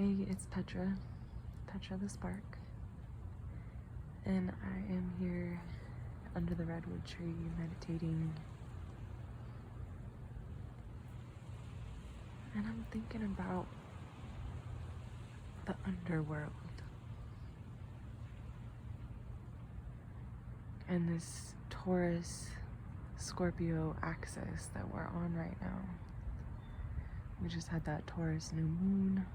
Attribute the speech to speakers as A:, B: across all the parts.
A: Hey, it's Petra the Spark, and I am here under the Redwood tree meditating, and I'm thinking about the underworld and this Taurus Scorpio axis that we're on right now. We just had that Taurus new moon.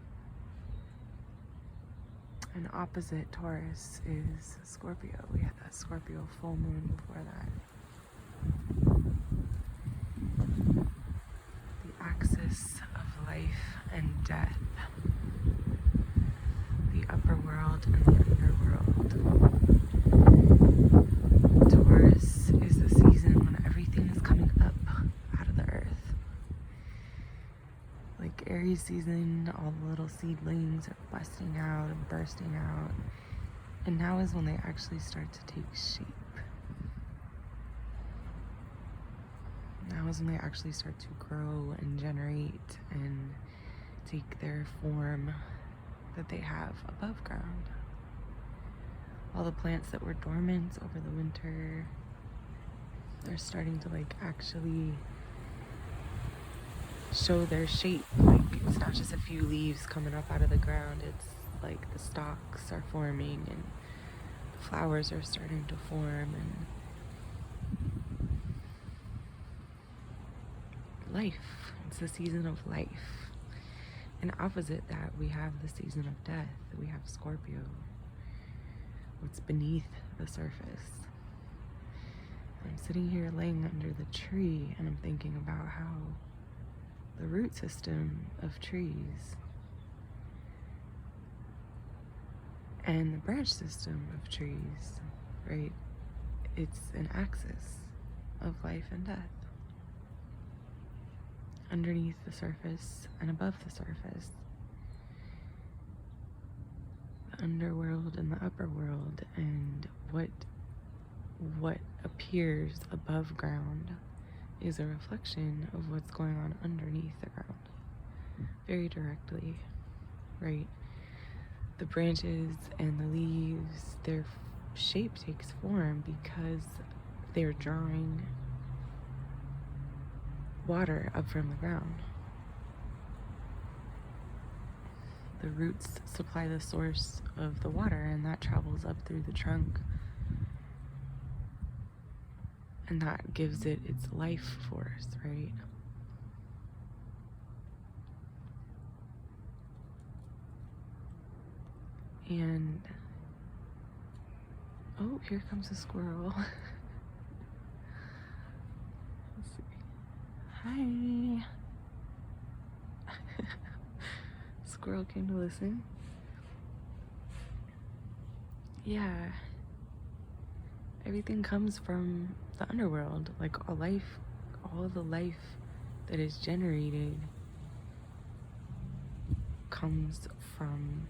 A: And opposite Taurus is Scorpio. We had that Scorpio full moon before that. The axis of life and death. The upper world and the underworld. Taurus is the season when everything is coming up out of the earth. Like Aries season, all the little seedlings are busting out and bursting out. And now is when they actually start to take shape. Now is when they actually start to grow and generate and take their form that they have above ground. All the plants that were dormant over the winter, they're starting to actually show their shape. It's not just a few leaves coming up out of the ground, it's like the stalks are forming and the flowers are starting to form, and life, it's the season of life. And opposite that, we have the season of death. We have Scorpio, what's beneath the surface. I'm sitting here laying under the tree and I'm thinking about how the root system of trees and the branch system of trees, right? It's an axis of life and death. Underneath the surface and above the surface. The underworld and the upper world, and what appears above ground is a reflection of what's going on underneath the ground, very directly, right? The branches and the leaves, their shape takes form because they're drawing water up from the ground. The roots supply the source of the water, and that travels up through the trunk. And that gives it its life force, right? And, oh, here comes a squirrel. Let's see. Hi. Squirrel came to listen. Yeah. Everything comes from the underworld, like all the life that is generated comes from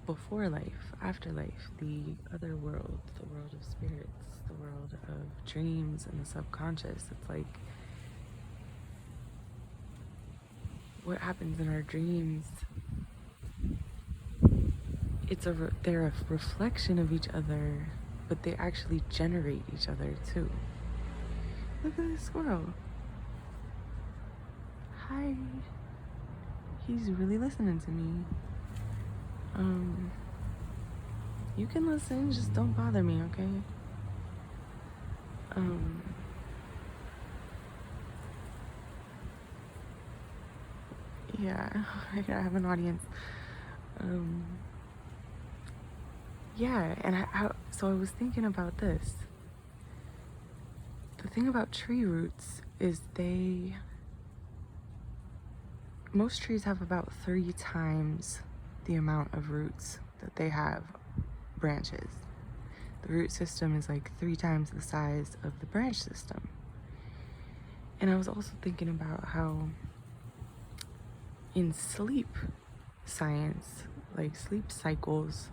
A: before life, after life, the other world, the world of spirits, the world of dreams and the subconscious. It's like what happens in our dreams. They're a reflection of each other, but they actually generate each other too. Look at this squirrel. Hi. He's really listening to me. You can listen, just don't bother me, okay? Yeah, I have an audience. Yeah, and so I was thinking about this. The thing about tree roots is most trees have about 3 times the amount of roots that they have branches. The root system is like 3 times the size of the branch system. And I was also thinking about how in sleep science, like sleep cycles,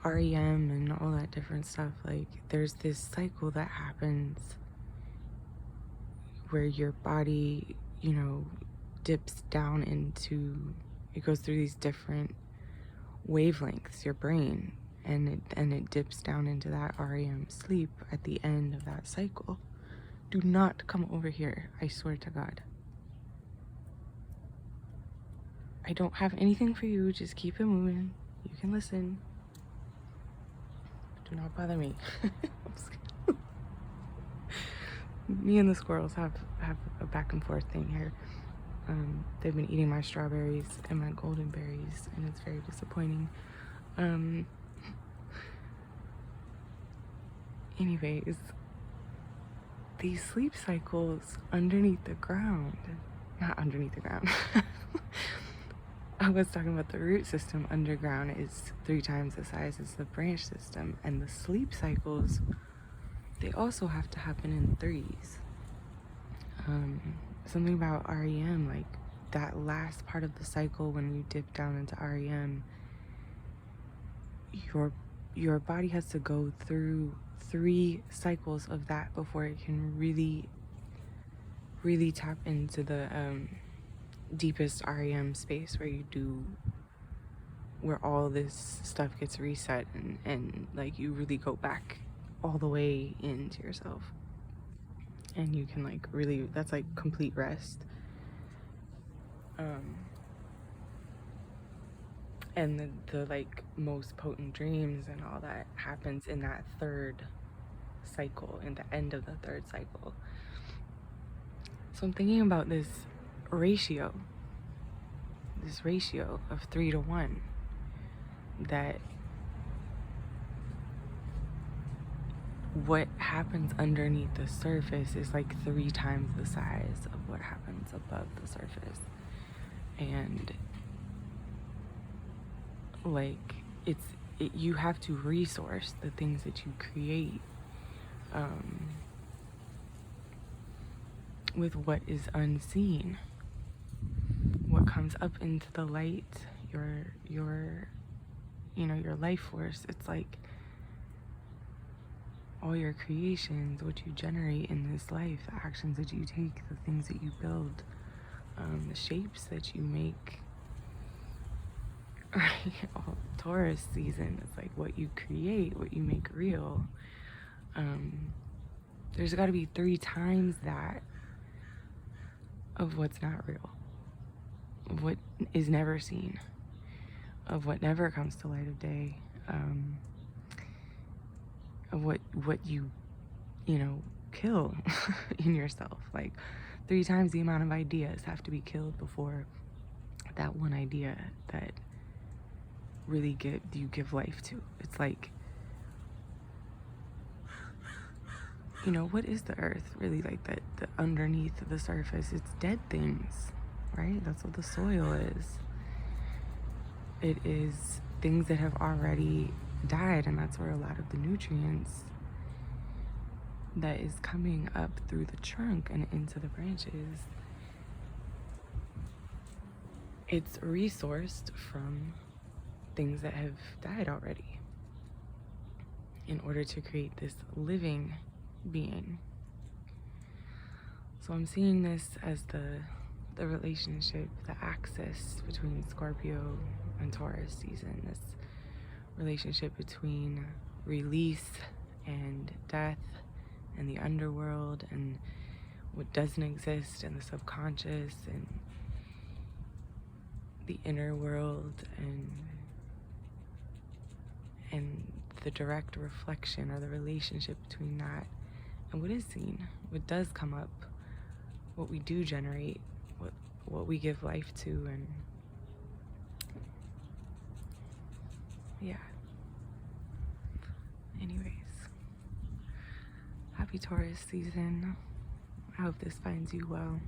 A: REM and all that different stuff, like there's this cycle that happens where your body, dips down into, it goes through these different wavelengths, your brain, and it dips down into that REM sleep at the end of that cycle. Do not come over here, I swear to God. I don't have anything for you, just keep it moving. You can listen. Do not bother me. Me and the squirrels have a back and forth thing here. They've been eating my strawberries and my golden berries, and it's very disappointing. Anyways, these sleep cycles underneath the ground, not underneath the ground. I was talking about the root system underground is 3 times the size as the branch system, and the sleep cycles, they also have to happen in 3s. Something about REM, like that last part of the cycle when you dip down into REM, your body has to go through 3 cycles of that before it can really tap into the deepest REM space where all this stuff gets reset and like you really go back all the way into yourself, and you can like really, that's like complete rest. And the like most potent dreams and all that happens in that 3rd cycle, in the end of the 3rd cycle. So I'm thinking about this ratio of 3 to 1, that what happens underneath the surface is like 3 times the size of what happens above the surface. And like you have to resource the things that you create with what is unseen, what comes up into the light, your life force. It's like all your creations, what you generate in this life, the actions that you take, the things that you build, the shapes that you make. All Taurus season, it's like what you create, what you make real. There's got to be 3 times that of what's not real, of what is never seen, of what never comes to light of day, of what you kill in yourself. Like 3 times the amount of ideas have to be killed before that one idea that really you give life to. It's like, what is the earth really? Like the underneath the surface, it's dead things, right? That's what the soil is. It is things that have already died, and that's where a lot of the nutrients that is coming up through the trunk and into the branches, it's resourced from things that have died already in order to create this living being. So I'm seeing this as the relationship, the axis between Scorpio and Taurus season, this relationship between release and death and the underworld and what doesn't exist and the subconscious and the inner world and the direct reflection or the relationship between that and what is seen, what does come up, what we do generate, what we give life to. And yeah. Anyways, happy Taurus season. I hope this finds you well.